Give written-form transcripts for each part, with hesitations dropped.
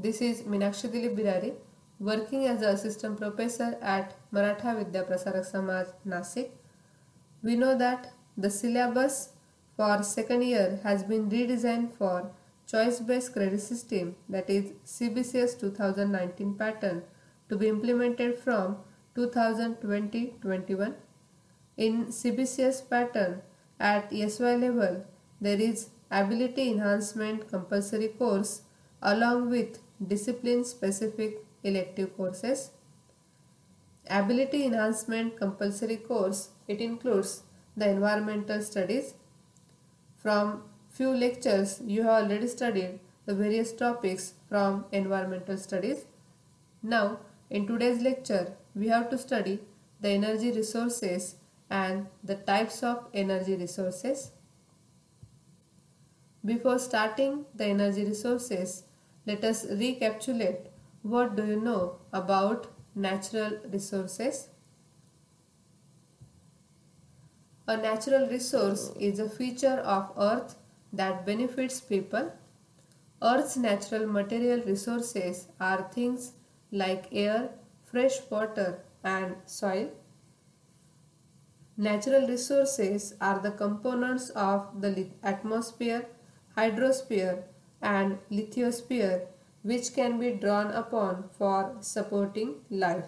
This is Meenakshi Dilip Birari, working as the assistant professor at Maratha Vidya Prasarak Samaj, Nasik. We know that the syllabus for second year has been redesigned for choice-based credit system, that is CBCS 2019 pattern, to be implemented from 2020-21. In CBCS pattern at SY level, there is ability enhancement compulsory course along with discipline specific elective courses. Ability enhancement compulsory course, it includes the environmental studies. From few lectures you have already studied the various topics from environmental studies. Now in today's lecture we have to study the energy resources and the types of energy resources. Before starting the energy resources, let us recapitulate what do you know about natural resources. A natural resource is a feature of earth that benefits people. Earth's natural material resources are things like air, fresh water and soil. Natural resources are the components of the atmosphere, hydrosphere and lithosphere which can be drawn upon for supporting life.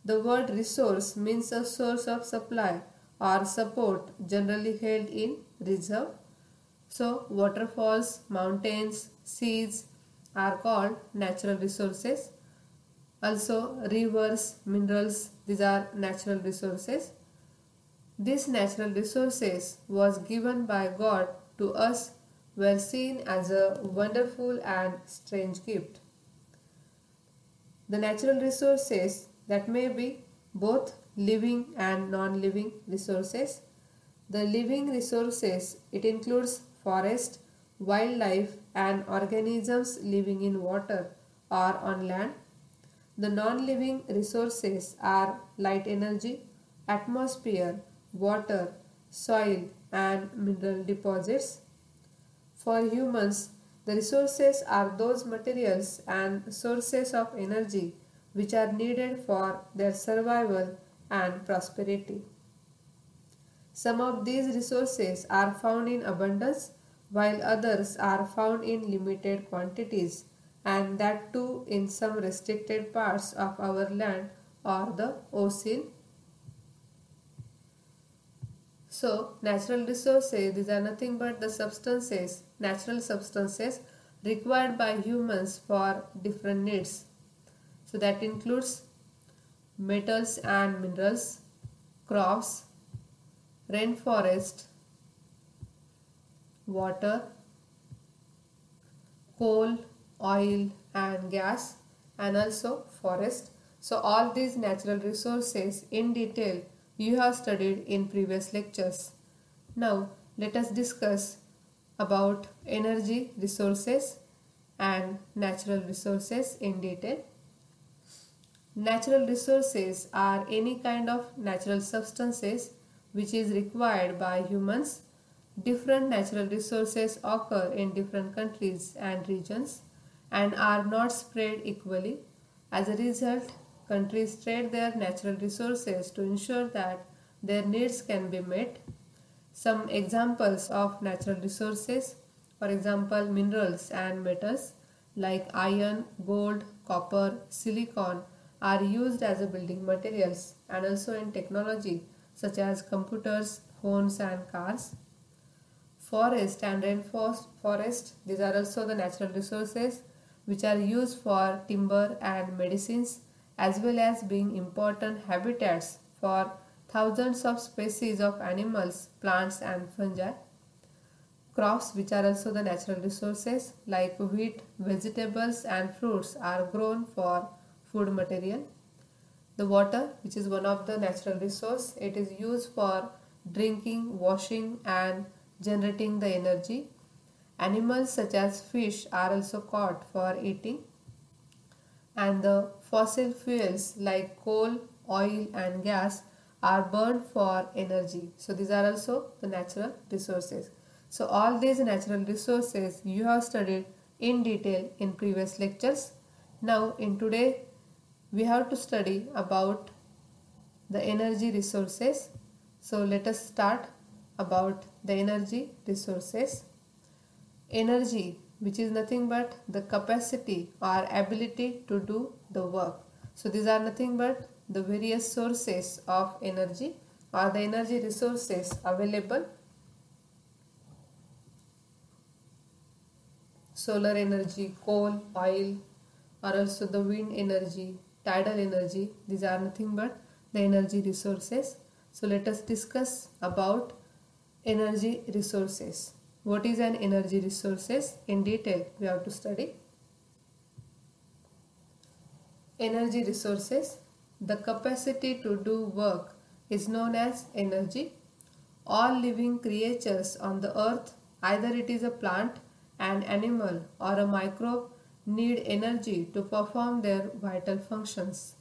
The word resource means a source of supply or support generally held in reserve. So waterfalls, mountains, seas are called natural resources. Also rivers, minerals, these are natural resources. These natural resources was given by God to us were seen as a wonderful and strange gift. The natural resources that may be both living and non-living resources. The living resources, it includes forest, wildlife and organisms living in water or on land. The non-living resources are light energy, atmosphere, water, soil and mineral deposits. For humans, the resources are those materials and sources of energy which are needed for their survival and prosperity. Some of these resources are found in abundance while others are found in limited quantities, and that too in some restricted parts of our land or the ocean. So, natural resources, these are nothing but the substances, natural substances required by humans for different needs. So, that includes metals and minerals, crops, rainforest, water, coal, oil and gas, and also forest. So, all these natural resources in detail you have studied in previous lectures. Now let us discuss about energy resources and natural resources in detail. Natural resources are any kind of natural substances which is required by humans. Different natural resources occur in different countries and regions and are not spread equally. As a result, countries trade their natural resources to ensure that their needs can be met. Some examples of natural resources, for example, minerals and metals like iron, gold, copper, silicon are used as a building materials and also in technology such as computers, phones and cars. Forest and rainforest, these are also the natural resources which are used for timber and medicines as well as being important habitats for thousands of species of animals, plants and fungi. Crops, which are also the natural resources like wheat, vegetables and fruits are grown for food material. The water, which is one of the natural resource, it is used for drinking, washing and generating the energy. Animals such as fish are also caught for eating. And the fossil fuels like coal, oil and gas are burned for energy. So these are also the natural resources. So all these natural resources you have studied in detail in previous lectures. Now in today we have to study about the energy resources. So let us start about the energy resources. Energy, which is nothing but the capacity or ability to do the work. So these are nothing but the various sources of energy or the energy resources available. Solar energy, coal, oil, or also the wind energy, tidal energy. These are nothing but the energy resources. So let us discuss about energy resources. What is an energy resources? In detail we have to study. Energy resources. The capacity to do work is known as energy. All living creatures on the earth, either it is a plant, an animal or a microbe, need energy to perform their vital functions.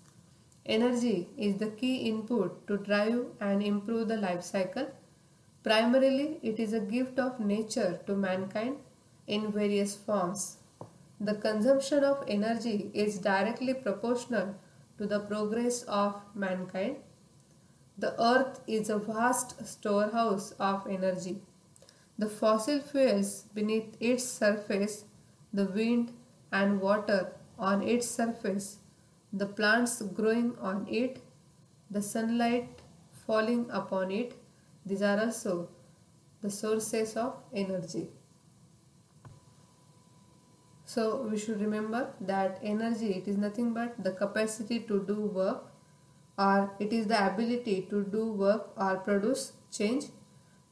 Energy is the key input to drive and improve the life cycle. Primarily, it is a gift of nature to mankind in various forms. The consumption of energy is directly proportional to the progress of mankind. The earth is a vast storehouse of energy. The fossil fuels beneath its surface, the wind and water on its surface, the plants growing on it, the sunlight falling upon it, these are also the sources of energy. So we should remember that energy, it is nothing but the capacity to do work, or it is the ability to do work or produce change.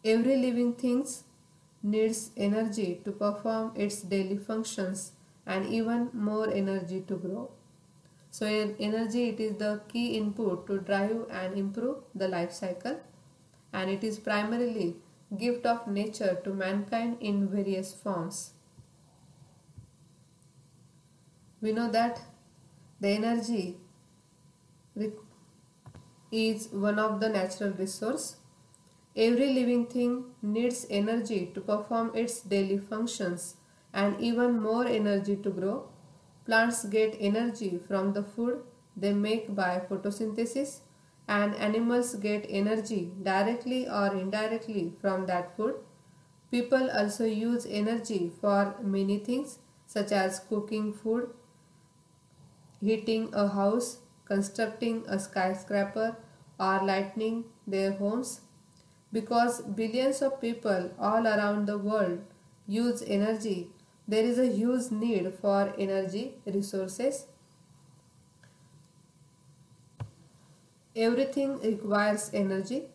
Every living thing needs energy to perform its daily functions and even more energy to grow. So energy, it is the key input to drive and improve the life cycle, and it is primarily gift of nature to mankind in various forms. We know that the energy is one of the natural resource. Every living thing needs energy to perform its daily functions and even more energy to grow. Plants get energy from the food they make by photosynthesis, and animals get energy directly or indirectly from that food. People also use energy for many things such as cooking food, heating a house, constructing a skyscraper, or lighting their homes. Because billions of people all around the world use energy, there is a huge need for energy resources. Everything requires energy.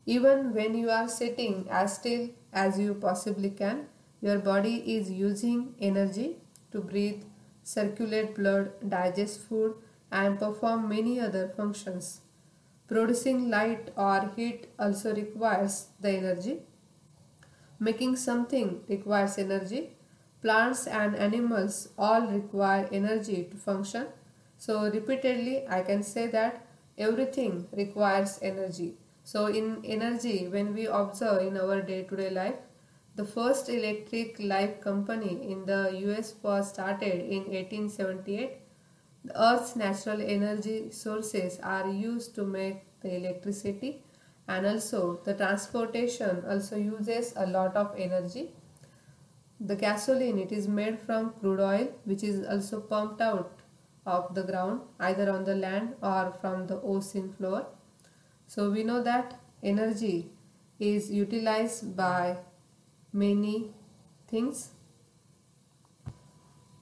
Even when you are sitting as still as you possibly can, your body is using energy to breathe, circulate blood, digest food, and perform many other functions. Producing light or heat also requires the energy. Making something requires energy. Plants and animals all require energy to function. So repeatedly I can say that everything requires energy. So in energy, when we observe in our day-to-day life, the first electric light company in the US was started in 1878. The Earth's natural energy sources are used to make the electricity, and also the transportation also uses a lot of energy. The gasoline, it is made from crude oil, which is also pumped out of the ground either on the land or from the ocean floor. So we know that energy is utilized by many things.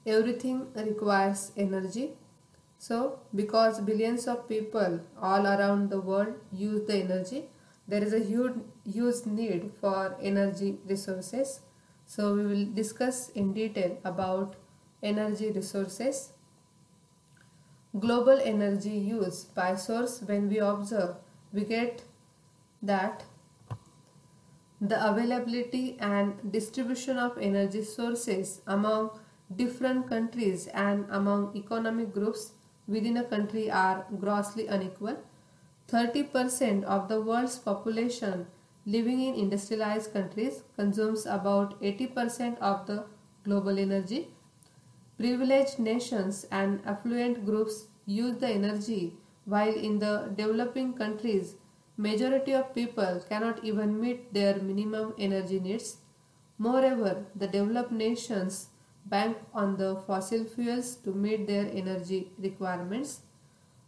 Everything requires energy. So because billions of people all around the world use the energy, there is a huge need for energy resources. So we will discuss in detail about energy resources. Global energy use by source, when we observe, we get that the availability and distribution of energy sources among different countries and among economic groups within a country are grossly unequal. 30% of the world's population living in industrialized countries consumes about 80% of the global energy. Privileged nations and affluent groups use the energy, while in the developing countries, majority of people cannot even meet their minimum energy needs. Moreover, the developed nations bank on the fossil fuels to meet their energy requirements.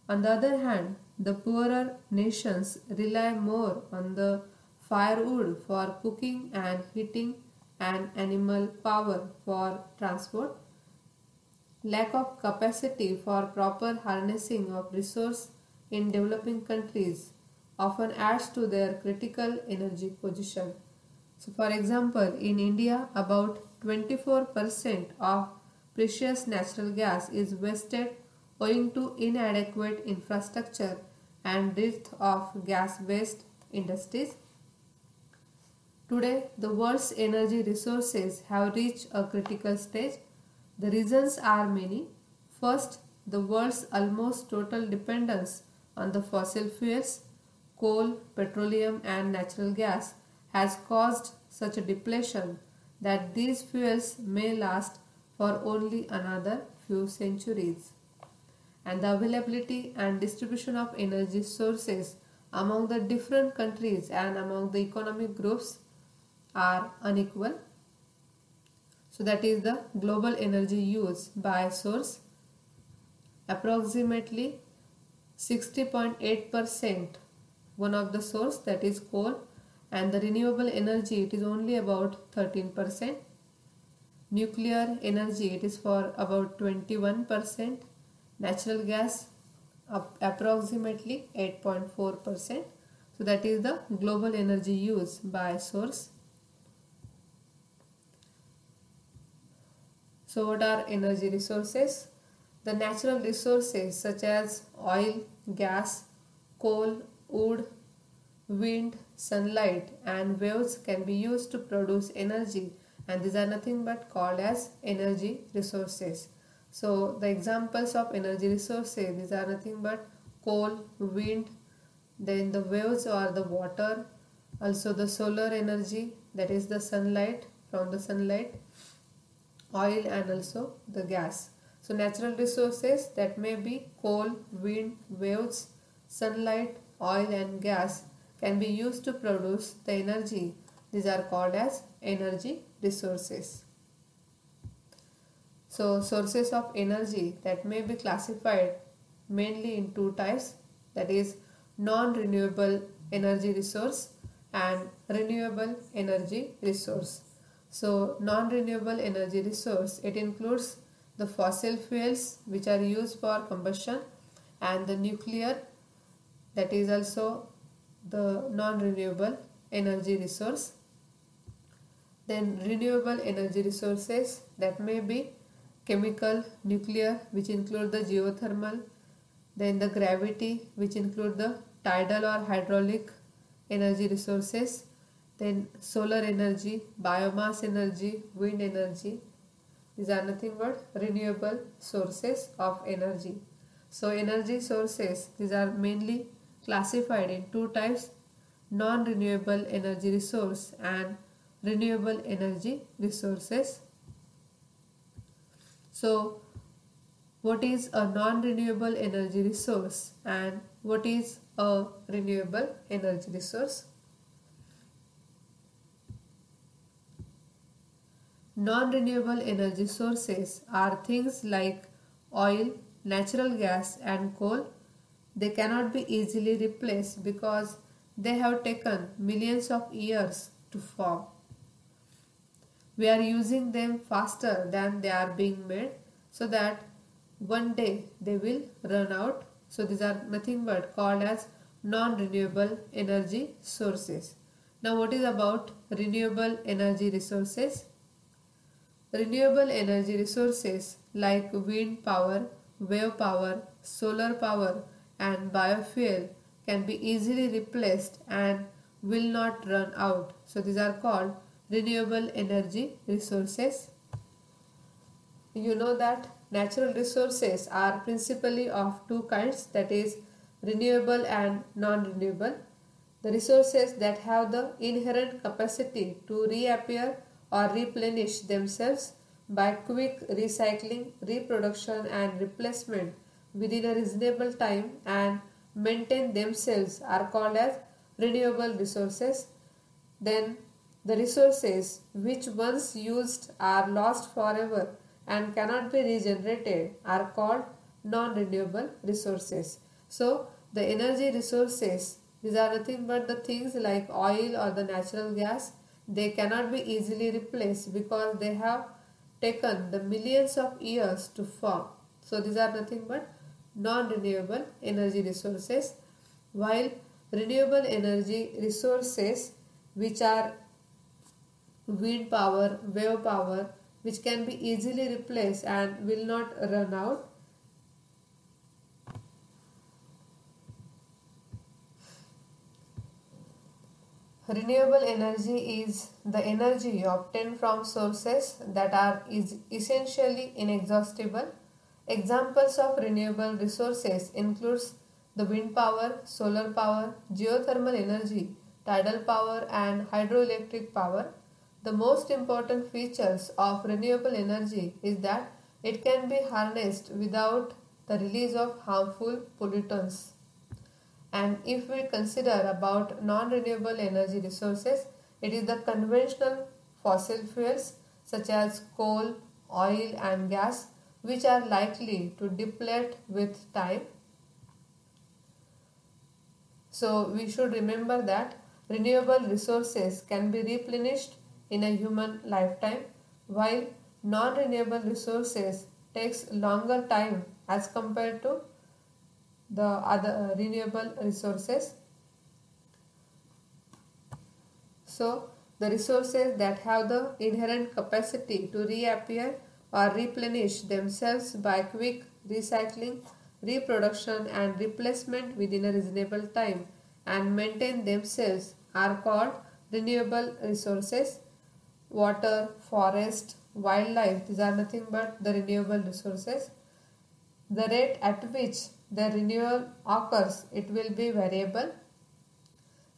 On the other hand, the poorer nations rely more on the firewood for cooking and heating and animal power for transport. Lack of capacity for proper harnessing of resource in developing countries often adds to their critical energy position. So for example, in India, about 24% of precious natural gas is wasted owing to inadequate infrastructure and dearth of gas-based industries. Today, the world's energy resources have reached a critical stage. The reasons are many. First, the world's almost total dependence on the fossil fuels, coal, petroleum and natural gas has caused such a depletion that these fuels may last for only another few centuries. And the availability and distribution of energy sources among the different countries and among the economic groups are unequal. So that is the global energy use by source. Approximately 60.8% one of the source, that is coal, and the renewable energy it is only about 13%. Nuclear energy it is for about 21%. Natural gas approximately 8.4%. So that is the global energy use by source. So what are energy resources? The natural resources such as oil, gas, coal, wood, wind, sunlight and waves can be used to produce energy, and these are nothing but called as energy resources. So the examples of energy resources, these are nothing but coal, wind, then the waves or the water, also the solar energy, that is the sunlight, from the sunlight, oil and also the gas. So natural resources that may be coal, wind, waves, sunlight, oil and gas can be used to produce the energy. These are called as energy resources. So sources of energy that may be classified mainly in two types, that is non-renewable energy resource and renewable energy resource. So non-renewable energy resource, it includes the fossil fuels which are used for combustion and the nuclear, that is also the non-renewable energy resource. Then renewable energy resources that may be chemical, nuclear, which include the geothermal, then the gravity, which include the tidal or hydraulic energy resources, then solar energy, biomass energy, wind energy. These are nothing but renewable sources of energy. So energy sources, these are mainly classified in two types, non-renewable energy resource and renewable energy resources. So what is a non-renewable energy resource and what is a renewable energy resource? Non-renewable energy sources are things like oil, natural gas and coal. They cannot be easily replaced because they have taken millions of years to form. We are using them faster than they are being made, so that one day they will run out. So these are nothing but called as non-renewable energy sources. Now what is about renewable energy resources? Renewable energy resources like wind power, wave power, solar power and biofuel can be easily replaced and will not run out. So these are called renewable energy resources. You know that natural resources are principally of two kinds, that is renewable and non-renewable. The resources that have the inherent capacity to reappear or replenish themselves by quick recycling, reproduction and replacement within a reasonable time and maintain themselves are called as renewable resources. Then the resources which once used are lost forever and cannot be regenerated are called non-renewable resources. So the energy resources, these are nothing but the things like oil or the natural gas. They cannot be easily replaced because they have taken the millions of years to form. So these are nothing but non-renewable energy resources, while renewable energy resources, which are wind power, wave power, which can be easily replaced and will not run out. Renewable energy is the energy obtained from sources that are essentially inexhaustible. Examples of renewable resources includes the wind power, solar power, geothermal energy, tidal power and hydroelectric power. The most important features of renewable energy is that it can be harnessed without the release of harmful pollutants. And if we consider about non-renewable energy resources, it is the conventional fossil fuels such as coal, oil and gas, which are likely to deplete with time. So we should remember that renewable resources can be replenished in a human lifetime, while non-renewable resources takes longer time as compared to the other renewable resources. So the resources that have the inherent capacity to reappear or replenish themselves by quick recycling, reproduction and replacement within a reasonable time and maintain themselves are called renewable resources. Water, forest, wildlife, these are nothing but the renewable resources. The rate at which the renewal occurs, it will be variable.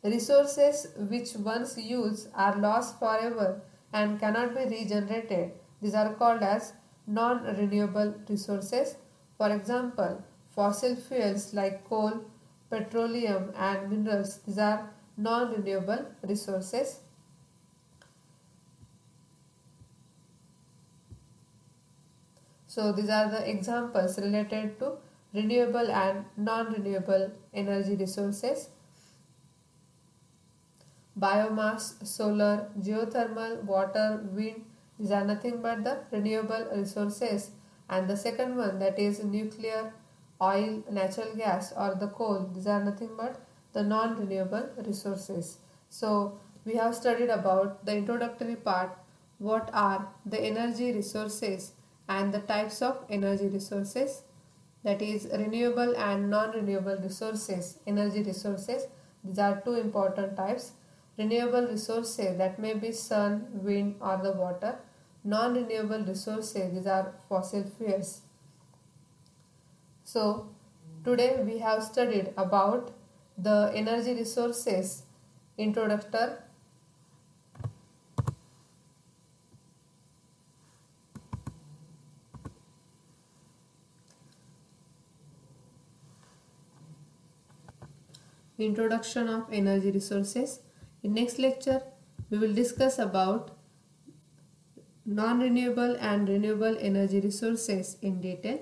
Resources which once used are lost forever and cannot be regenerated. These are called as non-renewable resources. For example, fossil fuels like coal, petroleum and minerals, these are non-renewable resources. So these are the examples related to renewable and non-renewable energy resources. Biomass, solar, geothermal, water, wind, these are nothing but the renewable resources. And the second one, that is nuclear, oil, natural gas or the coal, these are nothing but the non-renewable resources. So we have studied about the introductory part, what are the energy resources and the types of energy resources, that is renewable and non-renewable resources, energy resources. These are two important types. Renewable resources, that may be sun, wind or the water. Non-renewable resources, these are fossil fuels. So today we have studied about the energy resources introductory. Introduction of energy resources. In next lecture, we will discuss about non-renewable and renewable energy resources in detail.